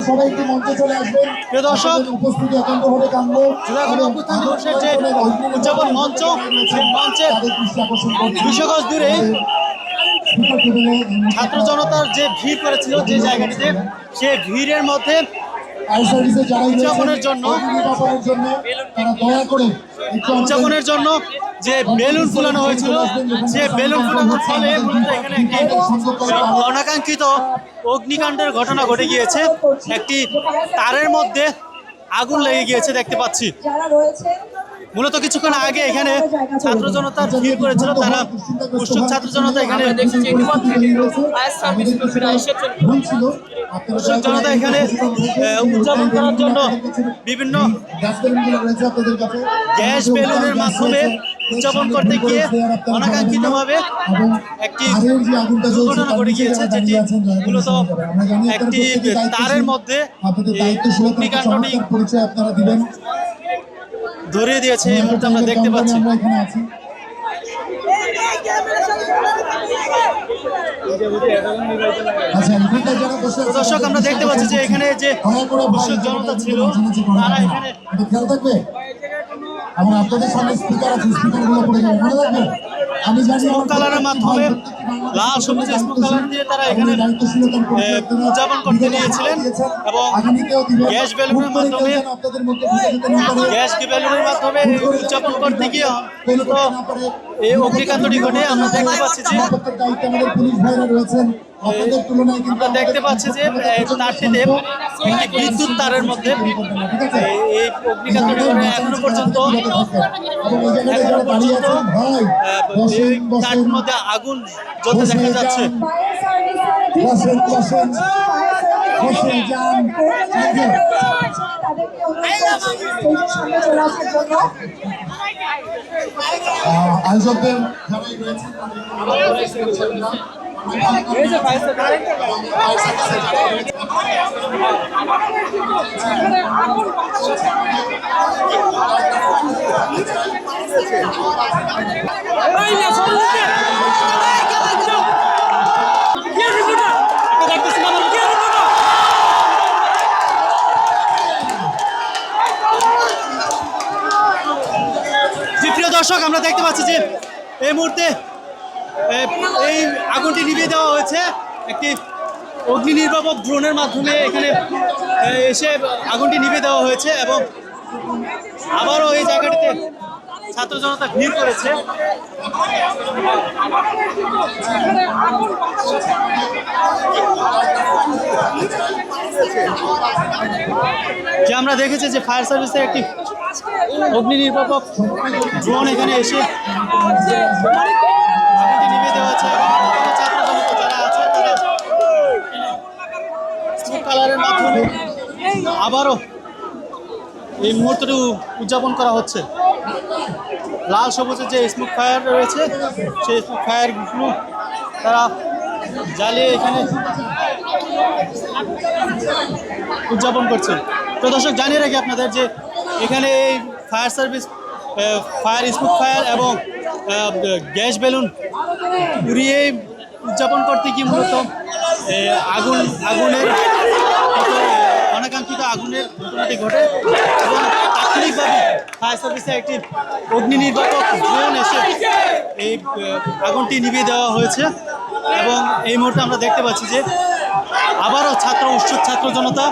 সবাই একটু মঞ্চে চলে আসবেন। প্রিয় দর্শক, উপস্থিতি একান্তভাবে কাম্য। জুলাই গণঅভ্যুত্থান দিবসের যে উদযাপন মঞ্চ, সেই মঞ্চে 200 গজ দূরে ছাত্র জনতার যে ভিড় করেছিল যে জায়গাটিতে, সে ভিড়ের মধ্যে উদযাপনের জন্য উদযাপনের জন্য যে বেলুন ফুলানো হয়েছিল, সে বেলুন ফুলানোর ফলে এখানে একটি অনাকাঙ্ক্ষিত অগ্নিকাণ্ডের ঘটনা ঘটে গিয়েছে। একটি তারের মধ্যে আগুন লেগে গিয়েছে দেখতে পাচ্ছি। মূলত কিছুক্ষণ আগে এখানে ছাত্র জনতার ভিড় করেছিল, তারা উৎসুক ছাত্র জনতা এখানে উৎসুক জনতা এখানে উদযাপন করার জন্য বিভিন্ন গ্যাস বেলুনের মাধ্যমে উদযাপন করতে গিয়ে অনাকাঙ্ক্ষিতভাবে একটি দুর্ঘটনা ঘটে গিয়েছে, যেটি মূলত একটি তারের মধ্যে অগ্নিকাণ্ডটি ধরিয়ে দিয়েছে। এই মুহূর্তে আমরা দেখতে পাচ্ছি। দর্শক, আমরা দেখতে পাচ্ছি যে এখানে যে উৎসুক জনতা ছিল, তারা এখানে স্মোক কালারের মাধ্যমে, লাল সবুজ স্মোক কালার দিয়ে তারা এখানে উদযাপন করতে নিয়েছিলেন এবং গ্যাস বেলুনের মাধ্যমে উদযাপন করতে গিয়ে এই অগ্নিকাণ্ডটি ঘটে। আমরা দেখতে পাচ্ছি যে তারটিতে একটি বিদ্যুৎ তারের মধ্যে এই অগ্নিকাণ্ডটি ঘটে। এখনো পর্যন্ত এই তারটির মধ্যে আগুন জ্বলতে দেখা যাচ্ছে। আয়োজকদের প্রিয় দর্শক, আমরা দেখতে পাচ্ছি যে এই মুহূর্তে এই আগুনটি নিভিয়ে দেওয়া হয়েছে একটি অগ্নি নির্বাপক ড্রোনের মাধ্যমে। এখানে এসে আগুনটি নিভিয়ে দেওয়া হয়েছে এবং আবারও এই জায়গাটিতে ছাত্র জনতা ভিড় করেছে। যে আমরা দেখেছি যে ফায়ার সার্ভিসের একটি অগ্নি নির্বাপক ড্রোন এখানে এসে আগুনটি নিভিয়ে দেওয়া হচ্ছে। ছাত্র জনতা যারা আছে তারা স্মোক কালারের মাধ্যমে আবারও এই মুহূর্তটি উদযাপন করা হচ্ছে। লাল সবুজের যে স্মোক ফায়ার রয়েছে, সেই স্মোক ফায়ারগুলো তারা জ্বালিয়ে এখানে উদযাপন করছে। তো দর্শক, জানিয়ে রাখি আপনাদের যে এখানে এই ফায়ার সার্ভিস স্মোক ফায়ার এবং গ্যাস বেলুন উড়িয়ে উদযাপন করতে গিয়ে মূলত আগুনের অনাকাঙ্ক্ষিত আগুনের ঘটনাটি ঘটে এবং তাৎক্ষণিকভাবে ফায়ার সার্ভিসে একটি অগ্নি নির্বাপক ড্রোন এসে এই আগুনটি নিভিয়ে দেওয়া হয়েছে। এবং এই মুহূর্তে আমরা দেখতে পাচ্ছি যে আবারও উৎসুক ছাত্র জনতা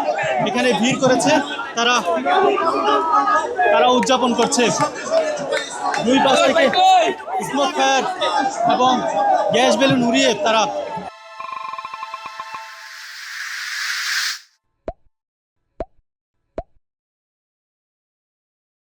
এখানে ভিড় করেছে, তারা উদযাপন করছে। দুই পাশ থেকে স্মোক ফায়ার এবং গ্যাস বেলুন উড়িয়ে তারা